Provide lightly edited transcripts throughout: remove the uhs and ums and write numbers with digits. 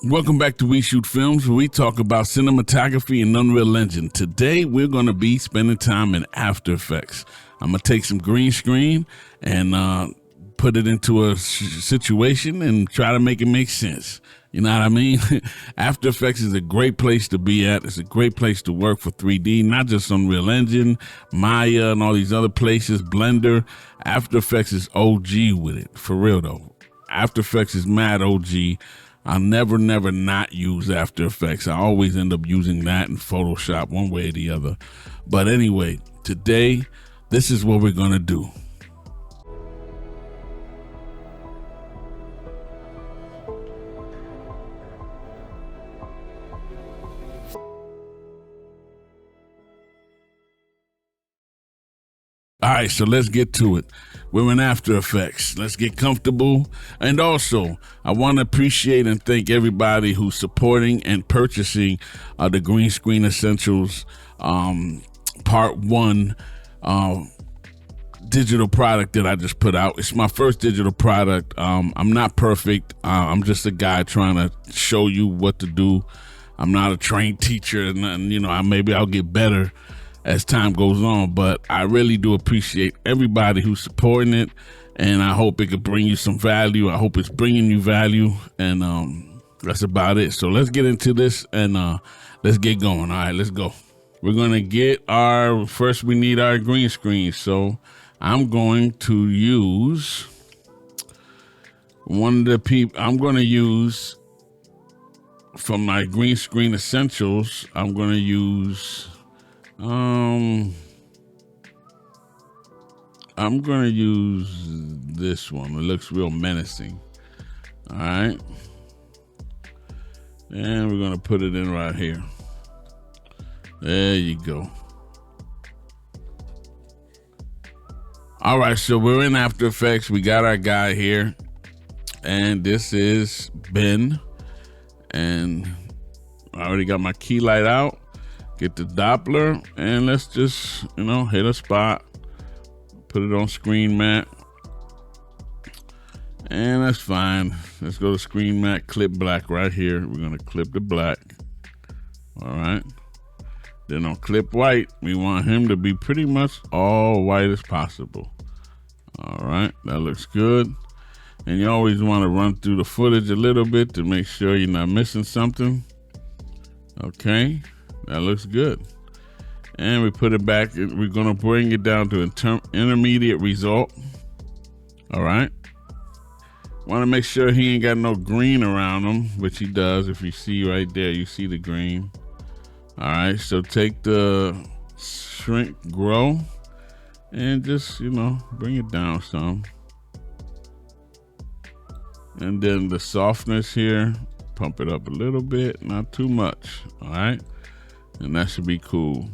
Welcome back to We Shoot Films, where we talk about cinematography and Unreal Engine. Today, we're going to be spending time in After Effects. I'm going to take some green screen and put it into a situation and try to make it make sense. You know what I mean? After Effects is a great place to be at. It's a great place to work for 3D, not just Unreal Engine, Maya, and all these other places, Blender. After Effects is OG with it, for real though. After Effects is mad OG. I'll never not use After Effects. I always end up using that in Photoshop one way or the other. But anyway, today, this is what we're going to do. All right, so let's get to it. We're in After Effects. Let's get comfortable. And also, I want to appreciate and thank everybody who's supporting and purchasing the Greenscreen Essentials Part 1 digital product that I just put out. It's my first digital product. I'm not perfect. I'm just a guy trying to show you what to do. I'm not a trained teacher, and maybe I'll get better as time goes on, but I really do appreciate everybody who's supporting it, and I hope it could bring you some value. I hope it's bringing you value, and that's about it. So let's get into this and let's get going. All right, let's go. We're gonna get we need our green screen. So I'm going to use one of the people I'm gonna use from my Greenscreen Essentials. I'm gonna use I'm gonna use this one. It looks real menacing. All right, and we're gonna put it in right here. There you go. All right, so we're in After Effects. We got our guy here, and this is Ben, and I already got my key light out. Get the Doppler, and let's just, hit a spot, put it on screen mat, and that's fine. Let's go to screen mat, clip black right here. We're gonna clip the black. All right. Then on clip white, we want him to be pretty much all white as possible. All right, that looks good. And you always want to run through the footage a little bit to make sure you're not missing something. Okay. That looks good. And we put it back. We're going to bring it down to intermediate result. All right. Want to make sure he ain't got no green around him, which he does. If you see right there, you see the green. All right. So take the shrink grow and just, bring it down some. And then the softness here, pump it up a little bit, not too much. All right. And that should be cool.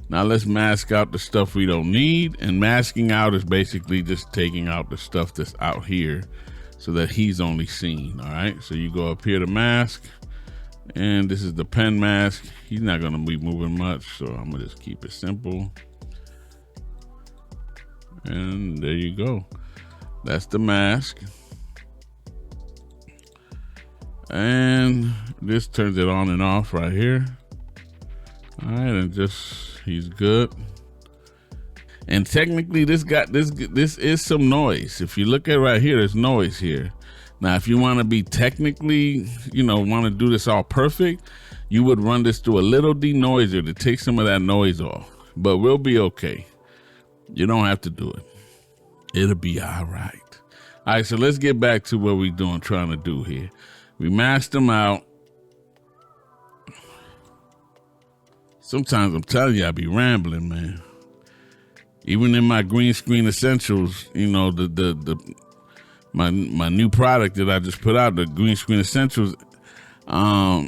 Now let's mask out the stuff we don't need. And masking out is basically just taking out the stuff that's out here so that he's only seen. All right. So you go up here to mask. And this is the pen mask. He's not going to be moving much. So I'm going to just keep it simple. And there you go. That's the mask. And this turns it on and off right here. All right, and he's good. And technically this is some noise. If you look at right here, there's noise here. Now, if you want to be technically, want to do this all perfect, you would run this through a little denoiser to take some of that noise off. But we'll be okay. You don't have to do it. It'll be all right. All right, so let's get back to what we're trying to do here. We masked them out. Sometimes I'm telling you, I be rambling, man. Even in my Greenscreen Essentials, my new product that I just put out, the Greenscreen Essentials, I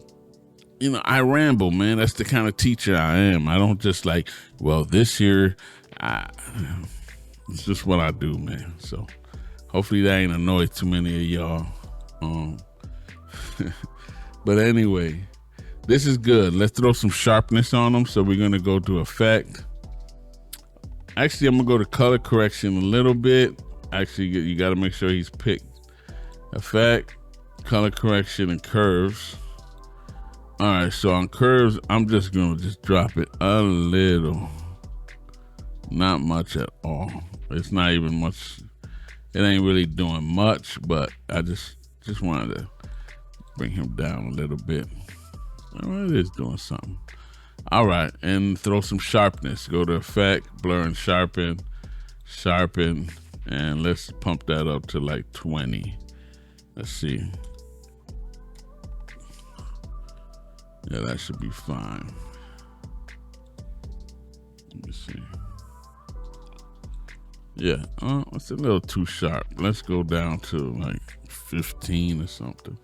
ramble, man. That's the kind of teacher I am. I don't just this year, it's just what I do, man. So hopefully that ain't annoyed too many of y'all. But anyway, this is good. Let's throw some sharpness on them. So we're going to go to effect. Actually, I'm going to go to color correction a little bit. Actually, you got to make sure he's picked. Effect. color correction and curves. All right, so on curves, I'm just gonna drop it a little, not much at all. It's not even much. It ain't really doing much, but I just wanted to bring him down a little bit. Oh, it is doing something. All right, and throw some sharpness. Go to Effect, Blur and Sharpen, and let's pump that up to like 20. Let's see. Yeah, that should be fine. Let me see. Yeah, it's a little too sharp. Let's go down to like 15 or something.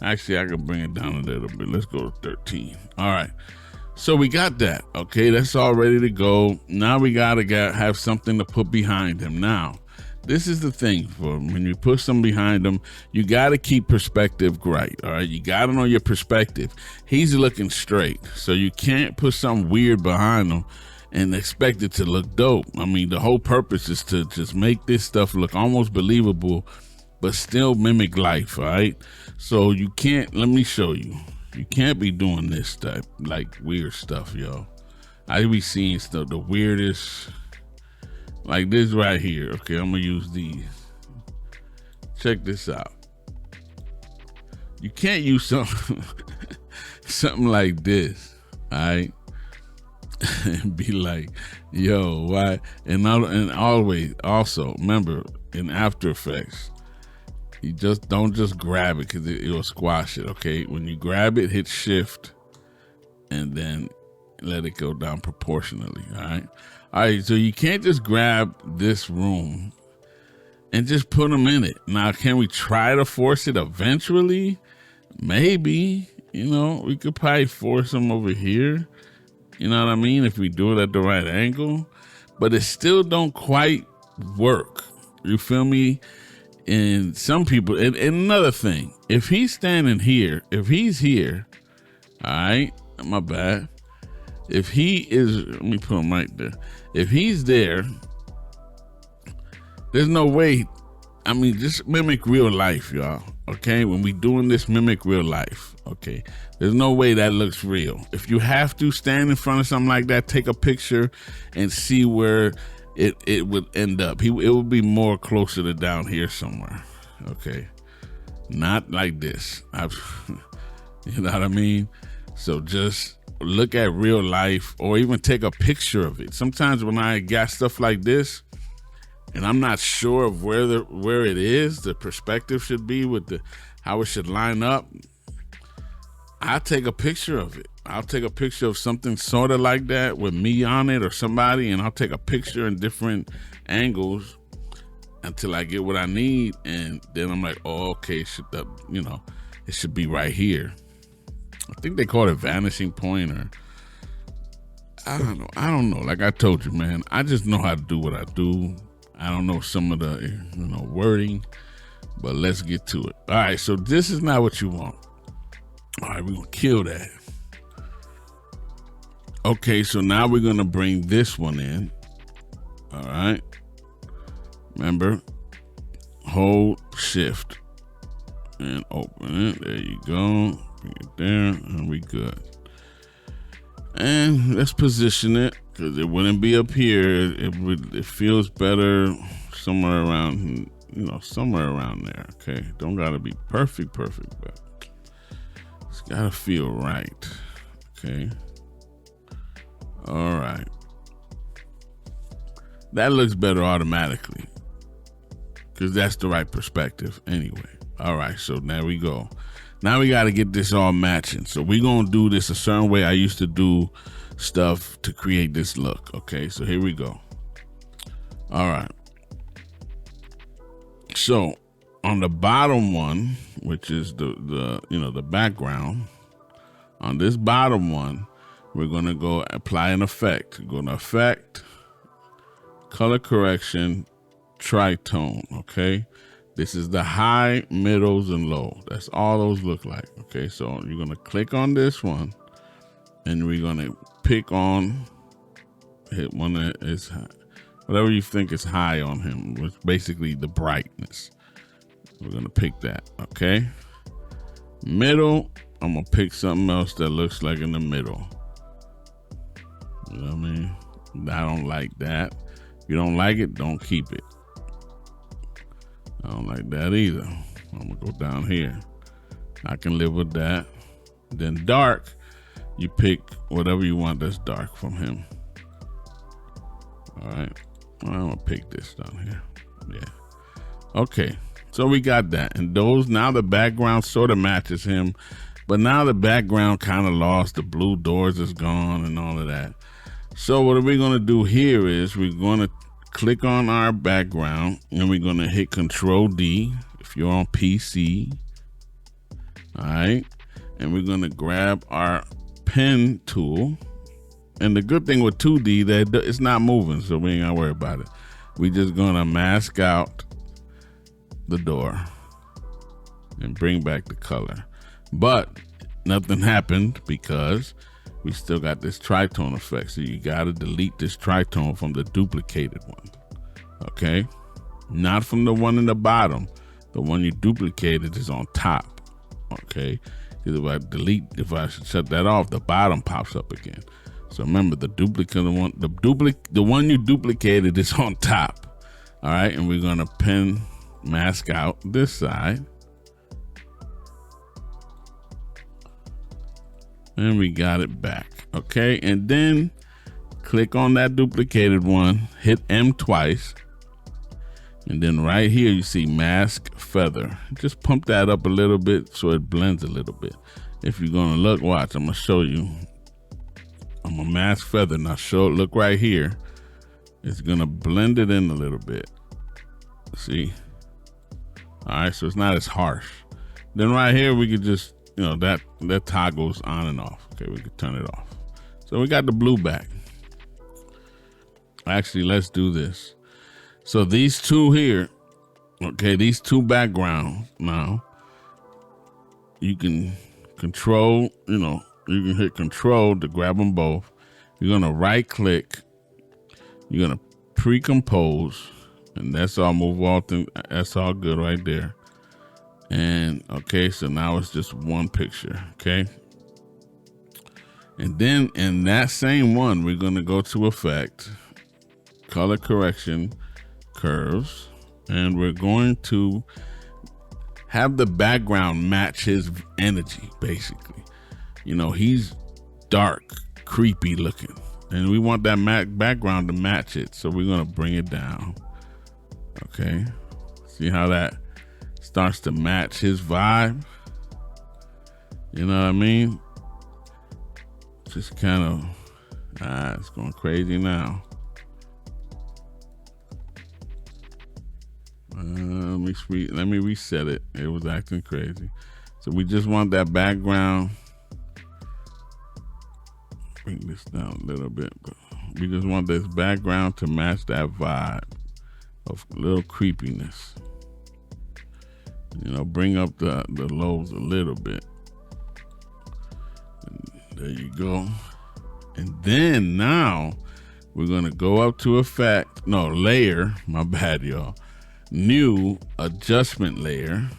Actually, I can bring it down a little bit. Let's go to 13. All right. So we got that. Okay, that's all ready to go. Now we gotta have something to put behind him. Now, this is the thing for when you put something behind him, you gotta keep perspective right. All right, you gotta know your perspective. He's looking straight, so you can't put something weird behind him and expect it to look dope. I mean, the whole purpose is to just make this stuff look almost believable, but still mimic life. All right, so you can't. Let me show you. You can't be doing this type like weird stuff, yo. I be seeing stuff the weirdest, like this right here. Okay, I'm gonna use these. Check this out. You can't use something something like this, all right? And be like, yo, why? And always also remember in After Effects, you don't just grab it because it will squash it. Okay, when you grab it, hit Shift and then let it go down proportionally. All right. So you can't just grab this room and just put them in it. Now, can we try to force it eventually? Maybe. You know, we could probably force them over here. You know what I mean? If we do it at the right angle, but it still don't quite work. You feel me? And some people, and another thing, if he's standing here, if he's here, all right, my bad. If he is, let me put him right there. If he's there, there's no way. I mean, just mimic real life, y'all. Okay, when we doing this, mimic real life. Okay, there's no way that looks real. If you have to stand in front of something like that, take a picture and see where it would end up. It would be more closer to down here somewhere. Okay, not like this. You know what I mean? So just look at real life, or even take a picture of it. Sometimes when I got stuff like this, and I'm not sure of where it is, the perspective should be with how it should line up, I'll take a picture of it. I'll take a picture of something sort of like that with me on it or somebody, and I'll take a picture in different angles until I get what I need, and then I'm like, oh, okay, it should be right here. I think they call it vanishing point, or I don't know. Like I told you, man, I just know how to do what I do. I don't know some of the wording, but let's get to it. All right, so this is not what you want. All right, we're gonna kill that. Okay, so now we're gonna bring this one in. All right. Remember, hold Shift and open it. There you go. Bring it there, and we good. And let's position it because it wouldn't be up here. It feels better somewhere around, somewhere around there. Okay, don't gotta be perfect, but it's gotta feel right. Okay. All right. That looks better automatically because that's the right perspective anyway. All right, so there we go. Now we got to get this all matching. So we're going to do this a certain way I used to do stuff to create this look. Okay, so here we go. All right. So on the bottom one, which is the background, on this bottom one, we're going to go apply an effect. Go to Effect, Color Correction, Tritone, okay? This is the high, middles, and low. That's all those look like, okay? So you're going to click on this one, and we're going to hit one that is high. Whatever you think is high on him, which basically the brightness. We're going to pick that, okay? Middle, I'm gonna pick something else that looks like in the middle. You know what I mean? I don't like that. If you don't like it, don't keep it. I don't like that either. I'm gonna go down here. I can live with that. Then dark, you pick whatever you want that's dark from him. All right, I'm gonna pick this down here. Yeah. Okay, so we got that. And those, now the background sort of matches him, but now the background kind of lost. The blue doors is gone and all of that. So what we're gonna do here is we're gonna click on our background and we're gonna hit Control D if you're on PC. All right, and we're gonna grab our pen tool. And the good thing with 2D that it's not moving, so we ain't gotta worry about it. We just gonna mask out the door and bring back the color. But nothing happened because we still got this tritone effect. So you gotta delete this tritone from the duplicated one. Okay? Not from the one in the bottom. The one you duplicated is on top. Okay? Because if I shut that off, the bottom pops up again. So remember, the one you duplicated is on top. All right, and we're gonna pen mask out this side. And we got it back. Okay, and then click on that duplicated one, hit M twice. And then right here, you see mask feather. Just pump that up a little bit so it blends a little bit. If you're gonna look, watch, I'm gonna show you. I'm gonna mask feather. Now look right here. It's gonna blend it in a little bit. See? All right, so it's not as harsh. Then right here, we could just, that toggles on and off. Okay, we could turn it off. So we got the blue back. Actually, let's do this. So these two here, okay, these two backgrounds now, you can control, you can hit Control to grab them both. You're gonna right click, you're gonna pre-compose, and that's all, move all things, that's all good right there. And okay, so now it's just one picture, okay? And then in that same one, we're gonna go to Effect, Color Correction, Curves, and we're going to have the background match his energy, basically. He's dark, creepy looking, and we want that background to match it. So we're gonna bring it down. Okay, see how that starts to match his vibe? You know what I mean? Just kind of, it's going crazy now. Let me reset it. It was acting crazy. So we just want that background. Bring this down a little bit, but we just want this background to match that vibe of a little creepiness. Bring up the lows a little bit. And there you go. And then now we're gonna go up to layer, my bad, y'all. New adjustment layer.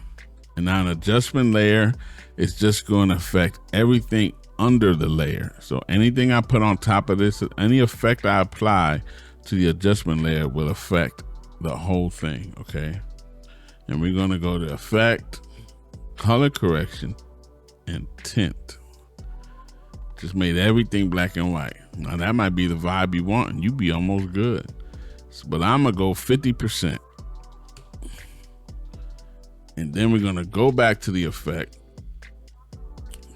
And now an adjustment layer is just gonna affect everything under the layer. So anything I put on top of this, any effect I apply to the adjustment layer will affect the whole thing, okay? And we're gonna go to Effect, Color Correction, and Tint. Just made everything black and white. Now that might be the vibe you want and you be almost good. But I'm gonna go 50%. And then we're gonna go back to the effect,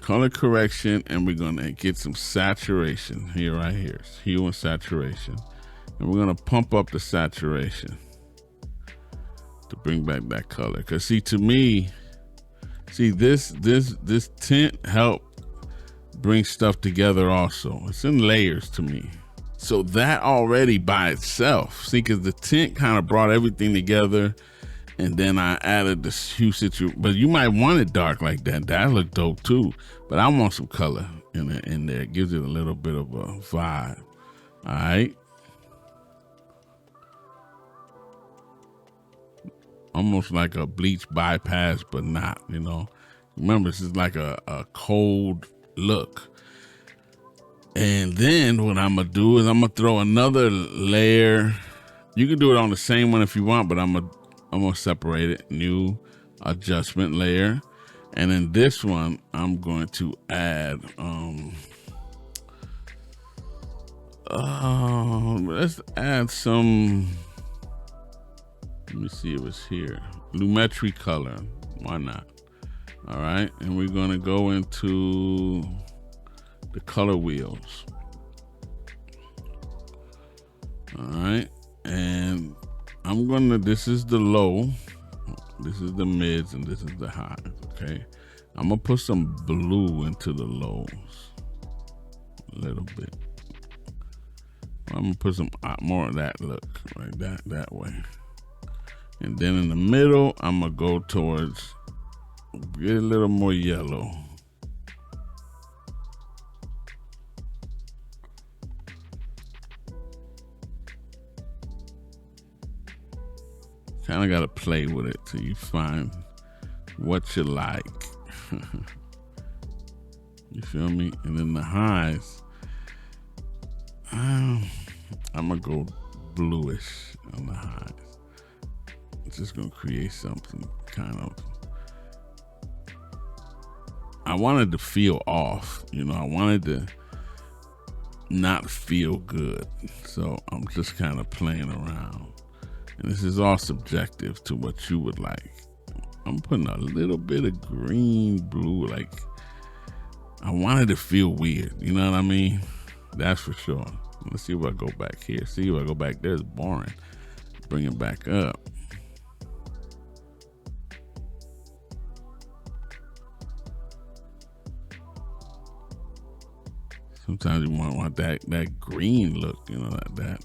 color correction, and we're gonna get some saturation here, right here. It's hue and saturation. And we're gonna pump up the saturation to bring back that color. Cause see, to me, this tint help bring stuff together also. It's in layers to me. So that already by itself, see, cause the tint kind of brought everything together. And then I added the hue situation, but you might want it dark like that. That look dope too. But I want some color in there. It gives it a little bit of a vibe. All right. Almost like a bleach bypass, but not, Remember, this is like a cold look. And then what I'm gonna do is I'm gonna throw another layer. You can do it on the same one if you want, but I'm gonna separate it. New adjustment layer. And in this one, I'm going to add let's add some, let me see if it's here. Lumetri color. Why not? All right, and we're gonna go into the color wheels. All right, and I'm gonna, this is the low, this is the mids, and this is the highs, okay? I'm gonna put some blue into the lows, a little bit. I'm gonna put some more of that look, right, that way. And then in the middle, I'm gonna go towards, get a little more yellow. Kind of got to play with it till you find what you like. You feel me? And then the highs, I'm gonna go bluish on the highs. It's just gonna create something kind of, I wanted to feel off, you know, I wanted to not feel good. So I'm just kind of playing around. And this is all subjective to what you would like. I'm putting a little bit of green, blue, like I wanted to feel weird. You know what I mean? That's for sure. Let's see if I go back here. See if I go back there, it's boring. Bring it back up. Sometimes you want that green look, you know, that.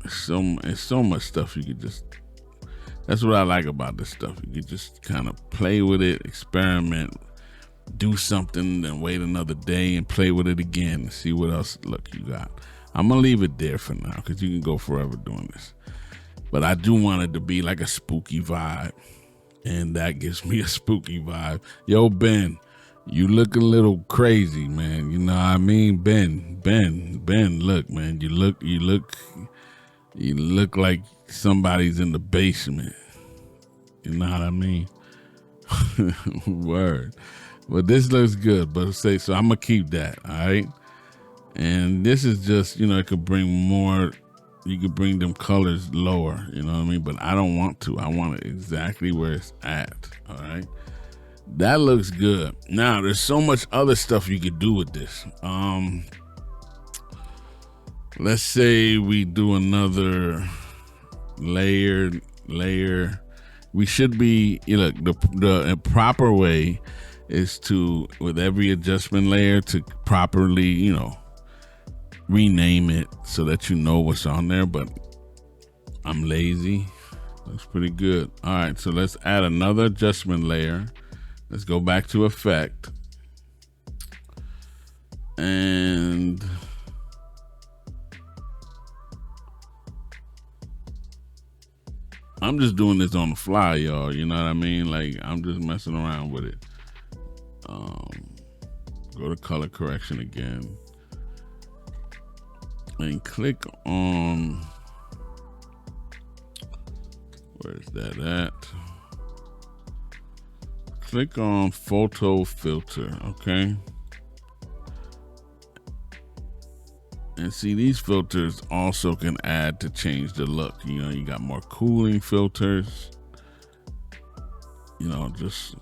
It's so much stuff you could just, that's what I like about this stuff. You could just kind of play with it, experiment, do something, then wait another day and play with it again and see what else look you got. I'm gonna leave it there for now because you can go forever doing this. But I do want it to be like a spooky vibe, and that gives me a spooky vibe. Yo, Ben, you look a little crazy, man. You know what I mean? Ben, look, man, you look like somebody's in the basement. You know what I mean? Word. But this looks good. But so I'm gonna keep that, all right? And this is just, you know, it could bring more, you could bring them colors lower, you know what I mean? But I don't want to. I want it exactly where it's at, all right? That looks good. Now, there's so much other stuff you could do with this. Let's say we do another layer. We should be, you know, the proper way is to, with every adjustment layer, to properly, you know, rename it so that you know what's on there, but I'm lazy. Looks pretty good. All right, so let's add another adjustment layer. Let's go back to effect. And I'm just doing this on the fly, y'all. You know what I mean? Like, I'm just messing around with it. Go to color correction again. And click on, where's that at? Click on photo filter, okay? And see, these filters also can add to change the look. You know, you got more cooling filters. You know, just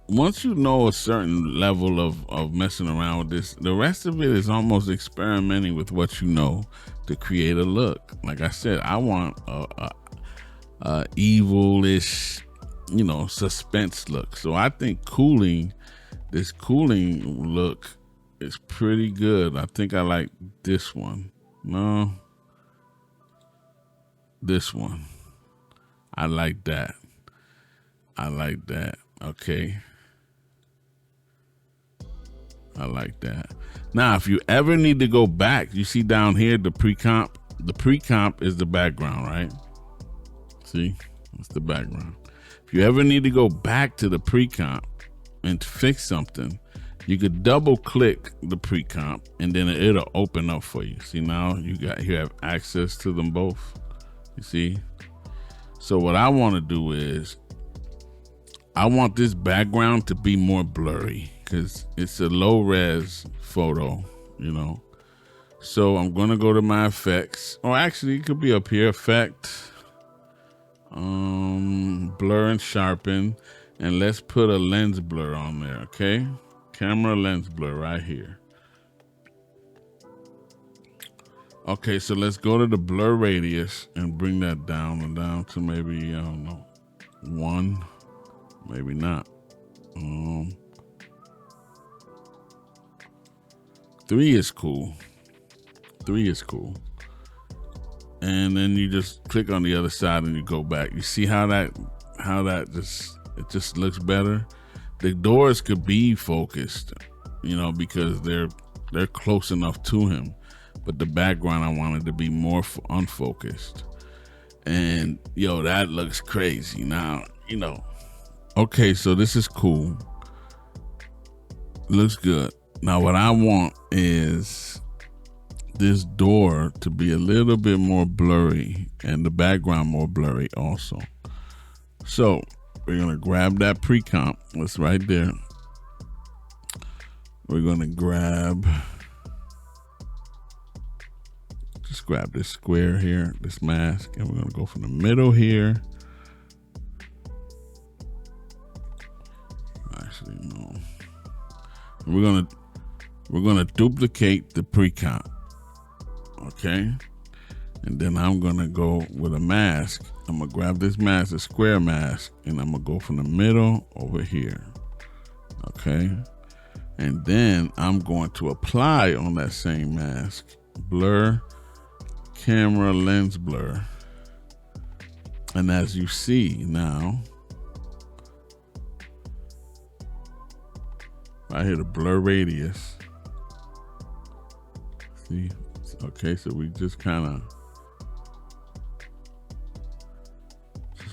once you know a certain level of messing around with this, the rest of it is almost experimenting with what you know to create a look. Like I said, I want a evilish, you know, suspense look. So I think this cooling look is pretty good. I think I like this one. No, this one. I like that. Okay. I like that. Now, if you ever need to go back, you see down here the pre-comp. The pre-comp is the background, right? See, it's the background. If you ever need to go back to the pre-comp and fix something, you could double click the pre-comp and then it'll open up for you. See, now you have access to them both. You see? So what I want to do is I want this background to be more blurry because it's a low res photo, you know. So I'm gonna go to my effects, or actually it could be up here, effect, blur and sharpen, and let's put a lens blur on there, okay? Camera lens blur right here. Okay, so let's go to the blur radius and bring that down to maybe, I don't know, 1, maybe not. 3 is cool. 3 is cool. And then you just click on the other side and you go back. You see how that just looks better? The doors could be focused, you know, because they're close enough to him. But the background, I wanted to be more unfocused. And yo, that looks crazy. Now, you know, okay, so this is cool. Looks good. Now what I want is this door to be a little bit more blurry and the background more blurry also. So we're gonna grab that pre-comp. That's right there. We're gonna just grab this square here, this mask, and we're gonna go from the middle here. Actually, no. We're gonna duplicate the pre-comp, okay? And then I'm gonna go with a mask. I'm gonna grab this mask, a square mask, and I'm gonna go from the middle over here, okay? And then I'm going to apply on that same mask, blur, camera lens blur. And as you see now, right here, the blur radius. See, okay, so we just kind of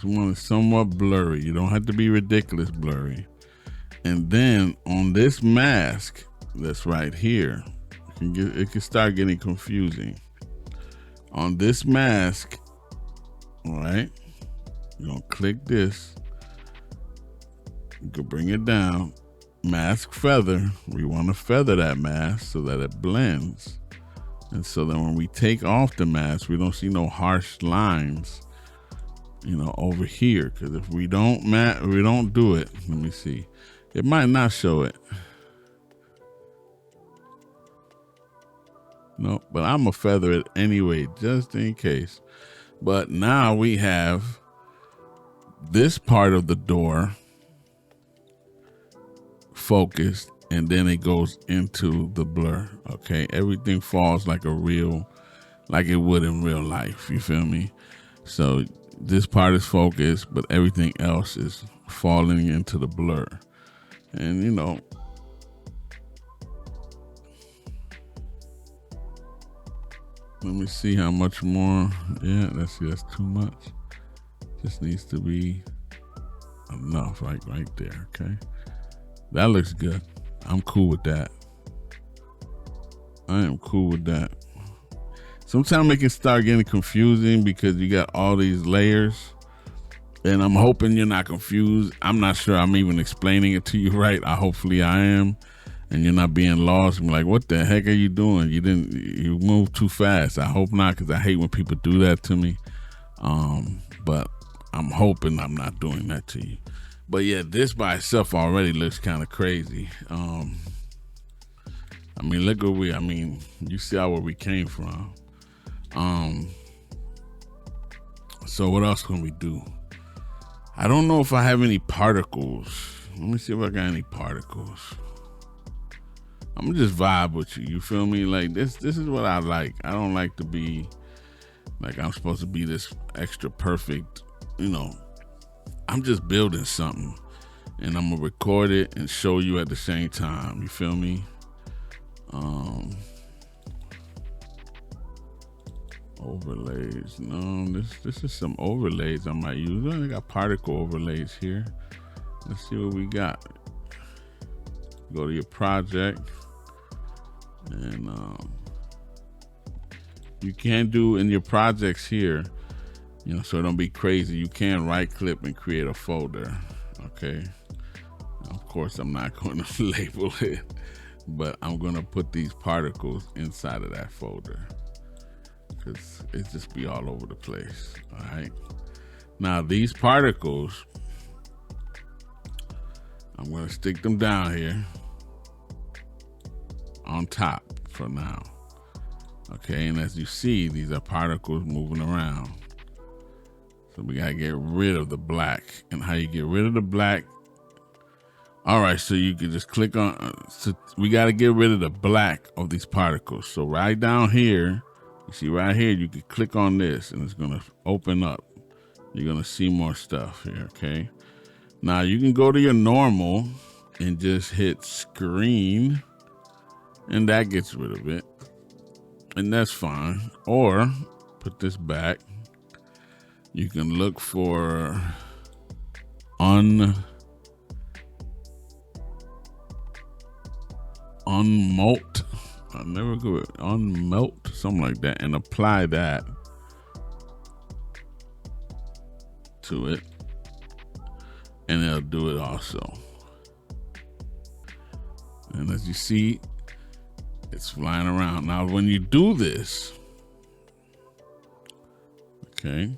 want it somewhat blurry. You don't have to be ridiculous blurry. And then on this mask that's right here, it can start getting confusing. On this mask, all right, you're gonna click this. You can bring it down. Mask feather. We want to feather that mask so that it blends. And so then when we take off the mask, we don't see no harsh lines, you know, over here. Because if we don't do it, let me see. It might not show it. No, but I'm gonna feather it anyway, just in case. But now we have this part of the door focused, and then it goes into the blur. Okay, everything falls like it would in real life. You feel me? So this part is focused, but everything else is falling into the blur. And you know, let me see how much more. Yeah, that's too much. Just needs to be enough, right there. Okay, that looks good. I'm cool with that. I am cool with that. Sometimes it can start getting confusing because you got all these layers, and I'm hoping you're not confused. I'm not sure I'm even explaining it to you right. Hopefully I am, and you're not being lost. I'm like, what the heck are you doing? You moved too fast. I hope not, because I hate when people do that to me. But I'm hoping I'm not doing that to you. But yeah, this by itself already looks kind of crazy. I mean, look where you see where we came from. So what else can we do? I don't know if I have any particles. Let me see if I got any particles. I'm gonna just vibe with you. You feel me? Like this is what I like. I don't like to be like I'm supposed to be this extra perfect, you know. I'm just building something, and I'm gonna record it and show you at the same time. You feel me? Overlays. No, this is some overlays I might use. I got particle overlays here. Let's see what we got. Go to your project, and you can do in your projects here, you know, so don't be crazy. You can right click and create a folder. Okay. Of course, I'm not going to label it, but I'm going to put these particles inside of that folder because it just be all over the place. All right. Now these particles, I'm going to stick them down here on top for now. Okay. And as you see, these are particles moving around. So we got to get rid of the black. And how you get rid of the black? All right, so you can just click on, so we got to get rid of the black of these particles. So right down here, you see right here, you can click on this and it's going to open up. You're going to see more stuff here, okay? Now you can go to your normal and just hit screen and that gets rid of it. And that's fine. Or put this back. You can look for unmelt, I never go with unmelt, something like that, and apply that to it, and it'll do it also. And as you see, it's flying around. Now, when you do this, okay,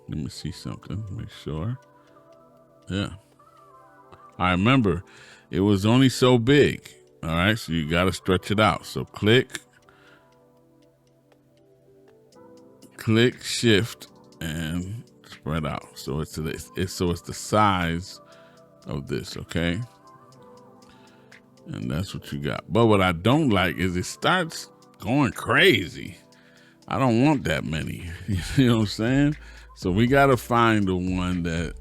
let me see something, make sure. Yeah. I remember it was only so big. All right, so you got to stretch it out. So click, shift, and spread out. So it's the size of this, okay? And that's what you got. But what I don't like is it starts going crazy. I don't want that many. You know what I'm saying? So we got to find the one that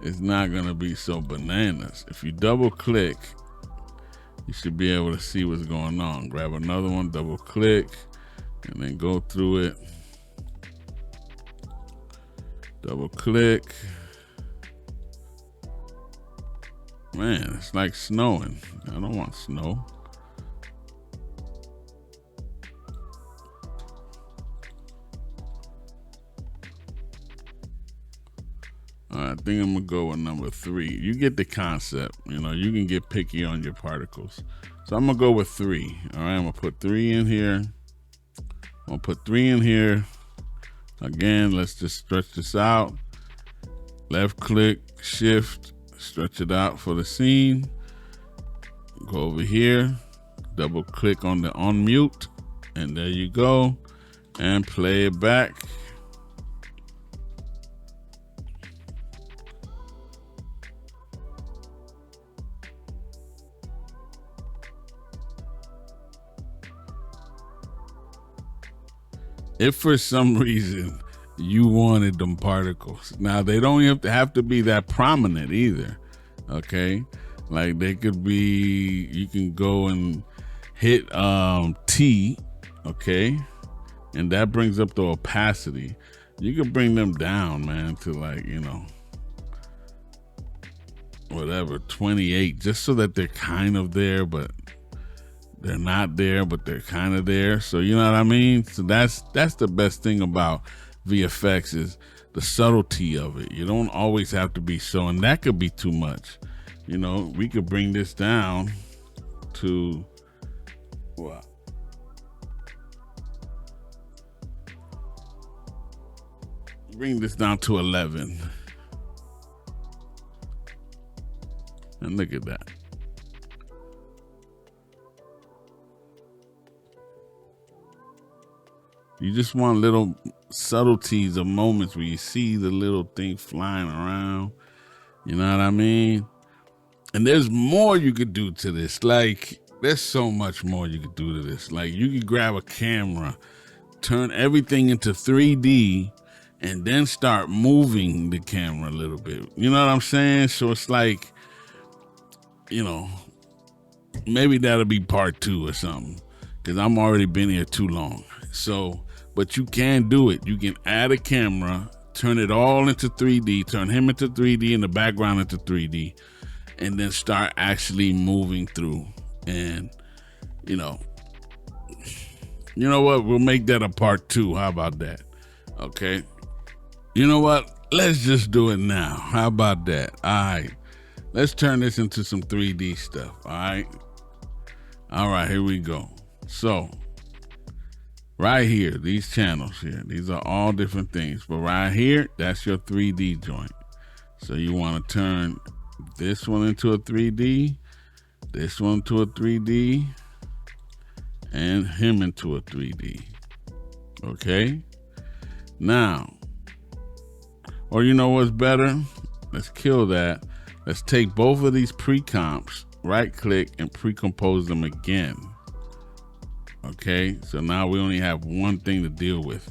is not going to be so bananas. If you double click, you should be able to see what's going on. Grab another one, double click, and then go through it. Double click. Man, it's like snowing. I don't want snow. I think I'm gonna go with number 3. You get the concept, you know, you can get picky on your particles. So I'm gonna go with 3. All right, I'm gonna put 3 in here. I'm gonna put 3 in here. Again, let's just stretch this out. Left click, shift, stretch it out for the scene. Go over here, double click on the unmute, and there you go. And play it back. If for some reason you wanted them particles, now they don't have to be that prominent either, okay? Like they could be, you can go and hit T, okay? And that brings up the opacity. You can bring them down, man, to like, you know, whatever, 28, just so that they're kind of there, but they're not there, but they're kind of there. So you know what I mean? So that's the best thing about VFX is the subtlety of it. You don't always have to be so, and that could be too much. You know, we could bring this down to what? Bring this down to 11. And look at that. You just want little subtleties of moments where you see the little thing flying around. You know what I mean? And there's more you could do to this. Like, there's so much more you could do to this. Like, you could grab a camera, turn everything into 3D, and then start moving the camera a little bit. You know what I'm saying? So it's like, you know, maybe that'll be part 2 or something, because I'm already been here too long. So but you can do it. You can add a camera, turn it all into 3D, turn him into 3D and the background into 3D, and then start actually moving through. And you know what? We'll make that a part 2. How about that? Okay. You know what? Let's just do it now. How about that? All right. Let's turn this into some 3D stuff. All right. All right, here we go. So right here, these channels here, these are all different things. But right here, that's your 3D joint. So you want to turn this one into a 3D, this one to a 3D, and him into a 3D. Okay? Now, or you know what's better? Let's kill that. Let's take both of these pre-comps, right click, and pre-compose them again. Okay, so now we only have one thing to deal with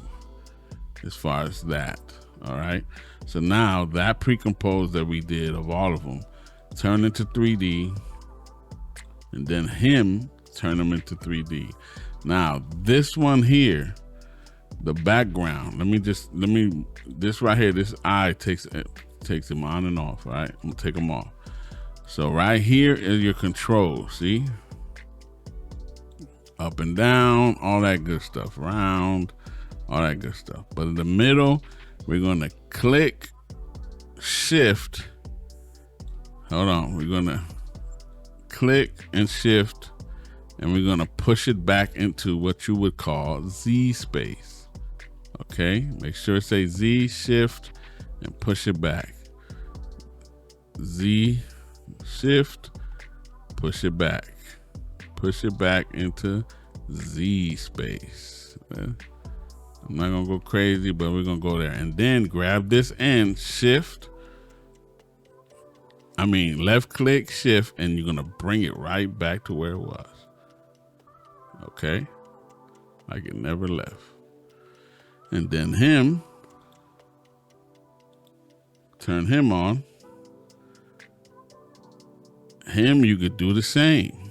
as far as that. All right, so now that pre-compose that we did of all of them, turn into 3D, and then him, turn them into 3D. Now this one here, the background, this right here, this eye takes him on and off. All right, I'm gonna take them off. So right here is your control, see? Up and down, all that good stuff, round, all that good stuff. But in the middle, we're gonna click shift. Hold on, we're gonna click and shift, and we're gonna push it back into what you would call Z space. Okay, make sure it says Z, shift, and push it back. Z, shift, push it back. Push it back into Z space. I'm not gonna go crazy, but we're gonna go there. And then grab this end, left click, shift, and you're gonna bring it right back to where it was. Okay, like it never left. And then him, turn him on. Him, you could do the same.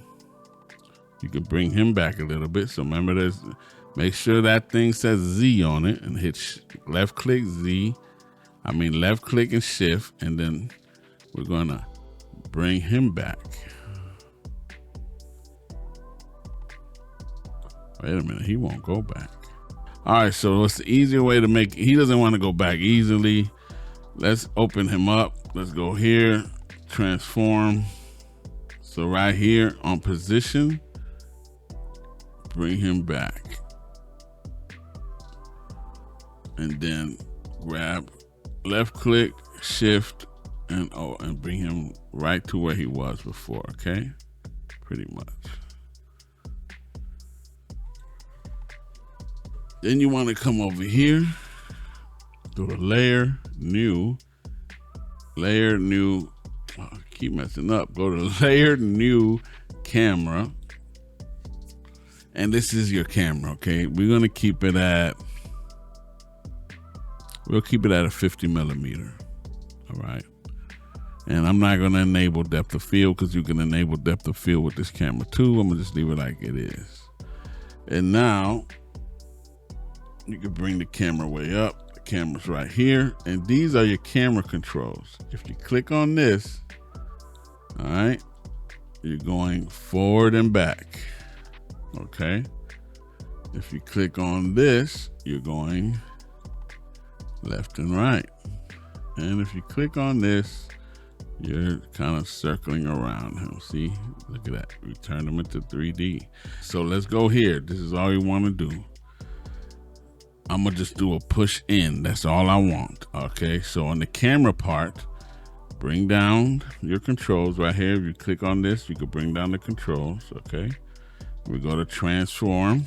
You could bring him back a little bit. So remember, make sure that thing says Z on it, and hit left click left click and shift, and then we're gonna bring him back. Wait a minute, he won't go back. All right, so what's the easier way to make, he doesn't want to go back easily. Let's open him up. Let's go here, transform. So right here on position, bring him back. And then grab left click, shift, and bring him right to where he was before, okay? Pretty much. Then you want to come over here, do a layer, new, I keep messing up. Go to layer, new, camera. And this is your camera, okay? We're gonna keep it at, a 50 millimeter, all right? And I'm not gonna enable depth of field, because you can enable depth of field with this camera too. I'm gonna just leave it like it is. And now, you can bring the camera way up. The camera's right here. And these are your camera controls. If you click on this, all right, you're going forward and back, okay? If you click on this, you're going left and right. And if you click on this, you're kind of circling around him. See, look at that. We turned him into 3D. So let's go here. This is all you want to do. I'm gonna just do a push in. That's all I want. Okay, so on the camera part, bring down your controls right here. If you click on this, you can bring down the controls. Okay, we go to transform.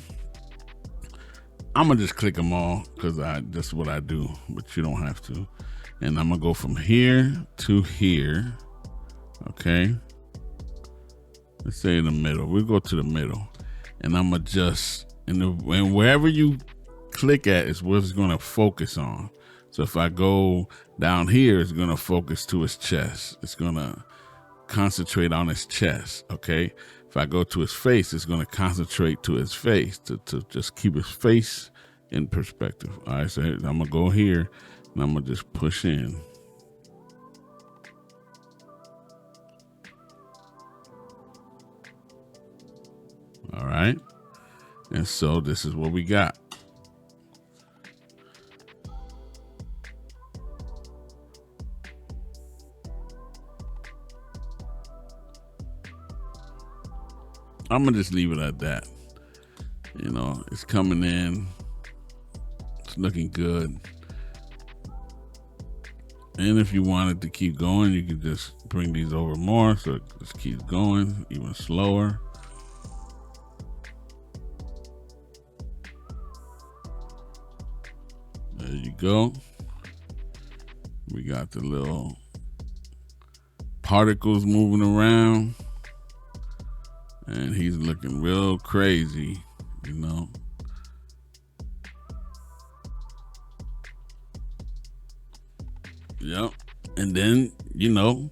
I'm gonna just click them all because that's what I do, but you don't have to. And I'm gonna go from here to here. Okay, let's say in the middle. We'll go to the middle, and I'm gonna just and wherever you click at is what it's going to focus on. So if I go down here, it's going to focus to his chest. It's going to concentrate on his chest. Okay. If I go to his face, it's going to concentrate to his face to just keep his face in perspective. All right, so I'm gonna go here and I'm gonna just push in. All right, and so this is what we got. I'm gonna just leave it at that. You know, it's coming in. It's looking good. And if you wanted to keep going, you could just bring these over more so it just keeps going even slower. There you go. We got the little particles moving around. And he's looking real crazy, you know. Yep. And then, you know,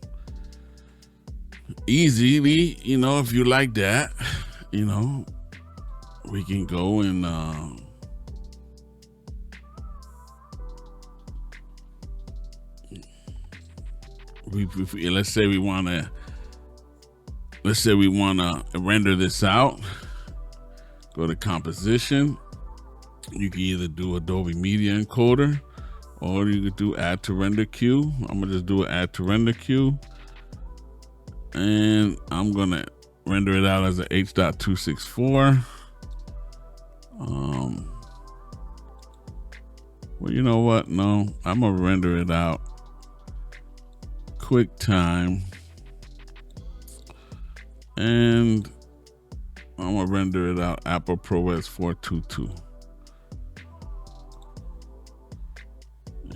easily, you know, if you like that, you know, we can go and let's say we want to render this out. Go to composition. You can either do Adobe Media Encoder, or you could do add to render queue. I'm gonna just do an add to render queue, and I'm gonna render it out as a H.264. Well, you know what? No, I'm gonna render it out QuickTime, and I'm gonna render it out Apple ProRes 422.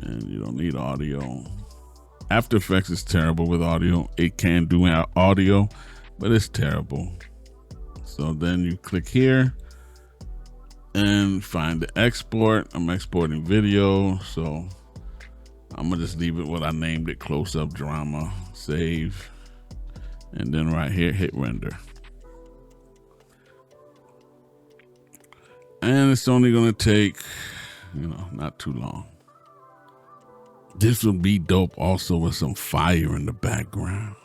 And you don't need audio. After Effects is terrible with audio. It can do audio, but it's terrible. So then you click here and find the export. I'm exporting video, so I'm gonna just leave it what I named it, close-up drama, save, and then right here, hit render. And it's only gonna take, you know, not too long. This would be dope also with some fire in the background.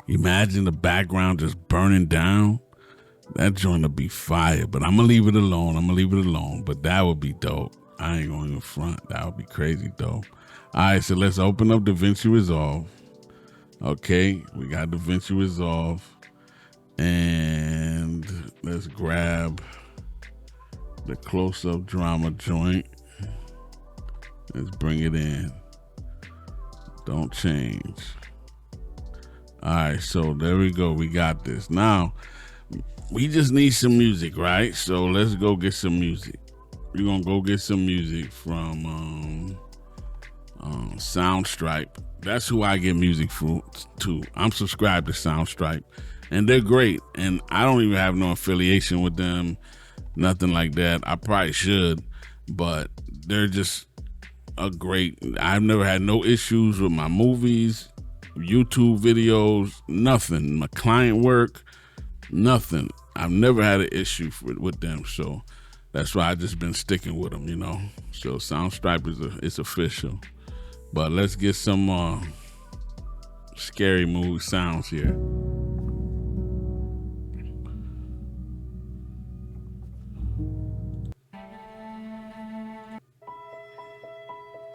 Imagine the background just burning down. That joint would be fire, but I'm gonna leave it alone. But that would be dope. I ain't gonna even front. That would be crazy dope. All right, so let's open up DaVinci Resolve. Okay, we got DaVinci Resolve. And let's grab the close-up drama joint. Let's bring it in. Don't change. All right, so there we go. We got this. Now, we just need some music, right? So let's go get some music. We're gonna go get some music from Soundstripe. That's who I get music to. I'm subscribed to Soundstripe, and they're great. And I don't even have no affiliation with them, nothing like that. I probably should, but they're just I've never had no issues with my movies, YouTube videos, nothing. My client work, nothing. I've never had an issue with them, so that's why I just been sticking with them, you know. So Soundstripe is official. But let's get some scary movie sounds here.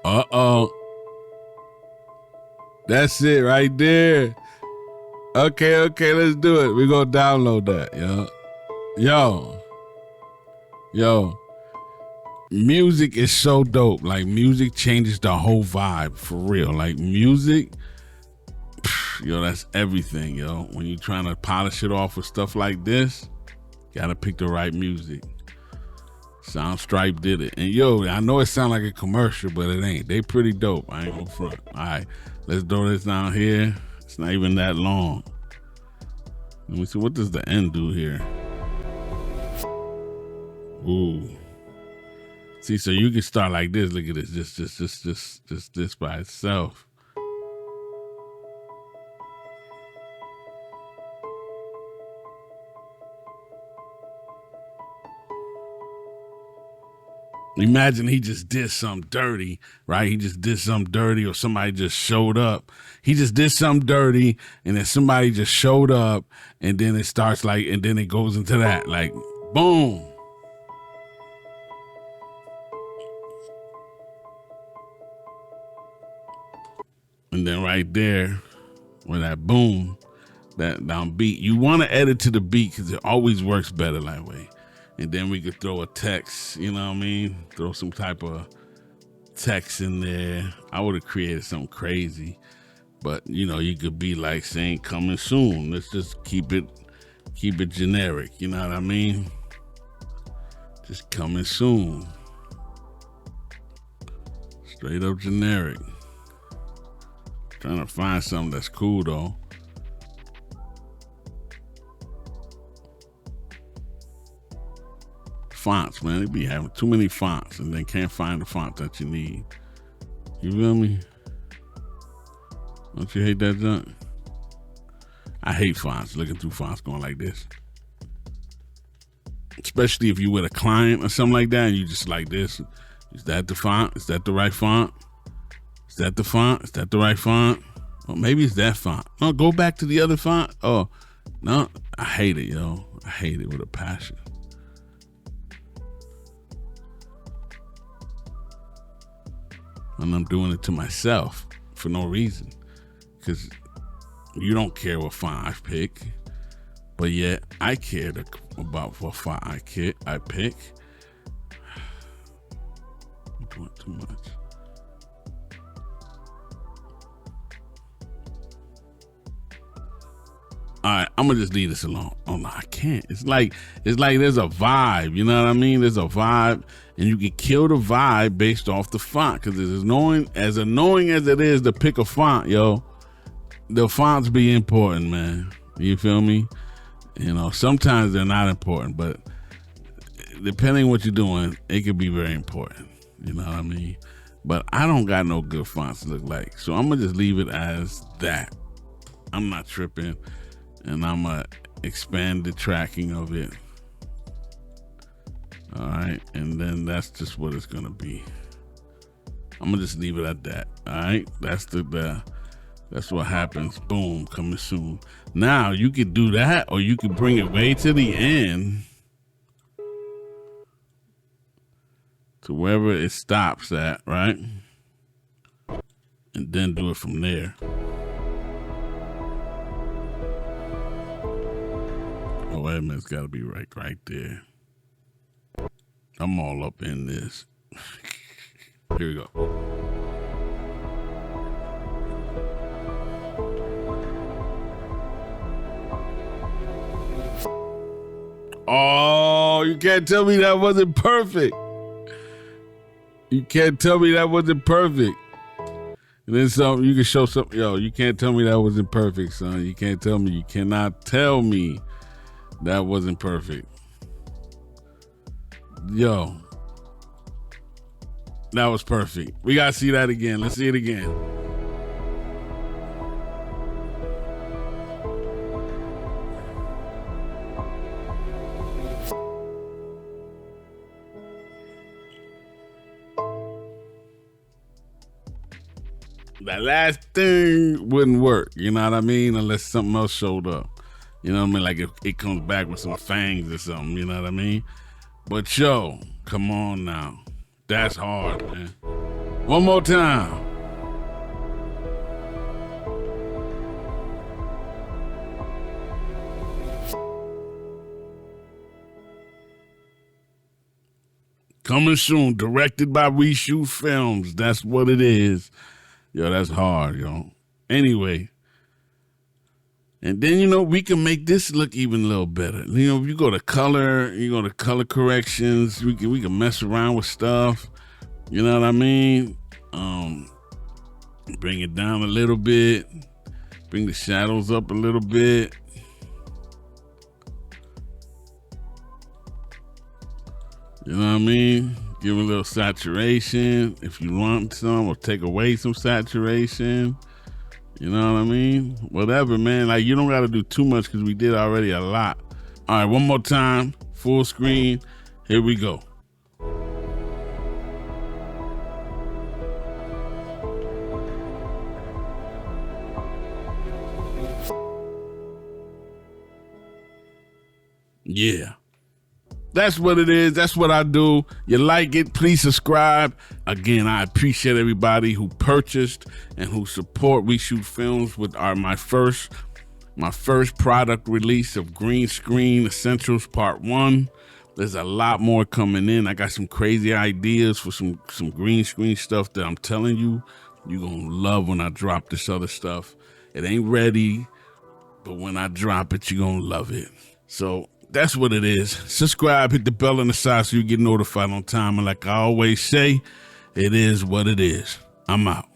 Uh-oh. That's it right there. Okay, let's do it. We're gonna download that, Yo. Music is so dope. Like, music changes the whole vibe, for real. Like, music, that's everything, yo. When you're trying to polish it off with stuff like this, gotta pick the right music. Soundstripe did it. And I know it sounds like a commercial, but it ain't. They pretty dope. I ain't gonna front. All right, let's do this down here. It's not even that long. Let me see, what does the end do here? Ooh. See, so you can start like this. Look at this. Just this by itself. Imagine he just did something dirty, right? He just did something dirty, or somebody just showed up. He just did something dirty, and then somebody just showed up, and then it starts like, and then it goes into that, like, boom. And then right there, with that boom, that down beat, you want to edit to the beat because it always works better that way. And then we could throw a text, you know what I mean? Throw some type of text in there. I would have created something crazy, but you know, you could be like saying coming soon. Let's just keep it generic, you know what I mean? Just coming soon. Straight up generic. Trying to find something that's cool though. Fonts, man, they be having too many fonts and then can't find the font that you need. You feel me? Don't you hate that junk? I hate fonts, looking through fonts going like this. Especially if you with a client or something like that and you just like this. Is that the font? Is that the right font? Is that the font? Is that the right font? Or maybe it's that font. No, go back to the other font. Oh, no, I hate it, yo. I hate it with a passion. And I'm doing it to myself for no reason. Because you don't care what font I pick. But yet, I care about what font I pick. I'm doing too much. All right, I'm gonna just leave this alone. Oh no, I can't. It's like there's a vibe. You know what I mean? There's a vibe, and you can kill the vibe based off the font. Because as annoying as it is to pick a font, yo, the fonts be important, man. You feel me? You know, sometimes they're not important, but depending on what you're doing, it could be very important. You know what I mean? But I don't got no good fonts to look like, so I'm gonna just leave it as that. I'm not tripping. And I'm going to expand the tracking of it. All right. And then that's just what it's going to be. I'm going to just leave it at that. All right. That's what happens. Boom. Coming soon. Now you could do that, or you could bring it way to the end to wherever it stops at. Right. And then do it from there. Oh, wait a minute, it's got to be right there. I'm all up in this. Here we go. Oh, you can't tell me that wasn't perfect. You can't tell me that wasn't perfect. And then some, you can show some, yo, you can't tell me that wasn't perfect, son. You can't tell me. You cannot tell me that wasn't perfect. Yo, that was perfect. We gotta see that again. Let's see it again. That last thing wouldn't work, you know what I mean? Unless something else showed up. You know what I mean? Like if it comes back with some fangs or something, you know what I mean? But yo, come on now. That's hard, man. One more time. Coming soon, directed by Reshoot Films. That's what it is. Yo, that's hard, yo. Anyway. And then, you know, we can make this look even a little better. You know, if you go to color, corrections, we can mess around with stuff. You know what I mean? Bring it down a little bit. Bring the shadows up a little bit. You know what I mean? Give it a little saturation if you want some, or take away some saturation. You know what I mean? Whatever, man. Like, you don't got to do too much because we did already a lot. All right, one more time. Full screen. Here we go. Yeah. That's what it is. That's what I do. You like it, please subscribe. Again, I appreciate everybody who purchased and who support We Shoot Films with my first product release of Greenscreen Essentials Part 1. There's a lot more coming in. I got some crazy ideas for some green screen stuff that I'm telling you, you're gonna love when I drop this other stuff. It ain't ready, but when I drop it, you're gonna love it. So that's what it is. Subscribe, hit the bell on the side so you get notified on time. And like I always say, it is what it is. I'm out.